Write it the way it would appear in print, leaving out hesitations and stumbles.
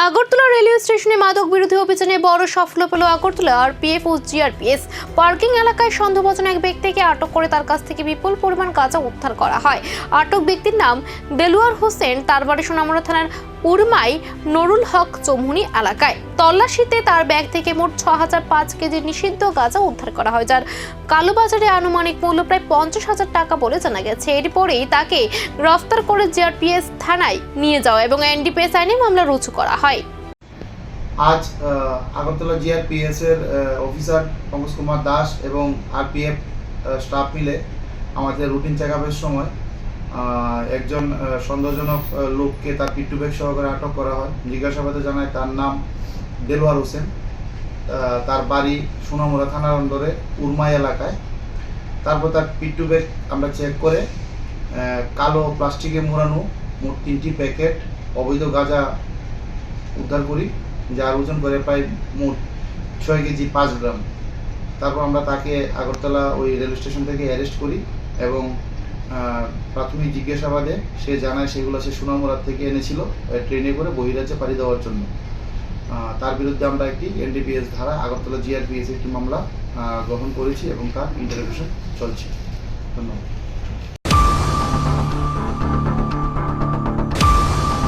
Agartala railway স্টেশনে মাদক বিরোধী অভিযানে বড় সাফল্য পেল আগরতলা আরপিএফ ও জিআরপিএস। পার্কিং এলাকায় সন্দেহভাজন এক ব্যক্তিকে আটক করে তার কাছ থেকে বিপুল পরিমাণ গাঁজা উদ্ধার করা হয়। আটক ব্যক্তির নাম দেলোয়ার হোসেন, তার বাড়ি সোনামুড়া থানার উরমাই নুরুল হক চৌমুহনী এলাকায়। তল্লাশিতে তার ব্যাগ থেকে মোট 6005 কেজি নিষিদ্ধ গাঁজা উদ্ধার করা হয়, যার কালোবাজারে আনুমানিক মূল্য প্রায় 50,000 টাকা বলে জানা গেছে। এরপরেই তাকে গ্রেফতার করে জিআরপিএস থানায় নিয়ে যাওয়া এবং এনডিপিএস আইনে মামলা রুজু করা হয়। আজ আগরতলা জিআরপিএস এর অফিসার পঙ্কজ কুমার দাস এবং আরপিএফ স্টাফ মিলে আমাদের রুটিন চেকআপের সময় একজন সন্দেহজনক লোককে তার পিট্টু ব্যাগ সহকারে আটক করা হয়। জিজ্ঞাসাবাদে জানায় তার নাম দেলোয়ার হোসেন, তার বাড়ি সোনামুড়া থানার অন্দরে উরমাই এলাকায়। তারপর তার পিট্টু ব্যাগ আমরা চেক করে কালো প্লাস্টিকে মোড়ানো মোট 3টি প্যাকেট অবৈধ গাঁজা উদ্ধার করি, যার ওজন করে প্রায় মোট 6 কেজি 5 গ্রাম। তারপর আমরা তাকে আগরতলা ওই রেল স্টেশন থেকে অ্যারেস্ট করি এবং প্রাথমিক জিজ্ঞাসাবাদে সে জানায় সেগুলো সে সোনামুড়া থেকে এনেছিল ট্রেনে করে বহিরাজ্যে পাড়ি দেওয়ার জন্য। তার বিরুদ্ধে আমরা একটি এনডিপিএস ধারা আগরতলা জিআরপিএস একটি মামলা গ্রহণ করেছি এবং তার ইন্টারোগেশন চলছে। ধন্যবাদ।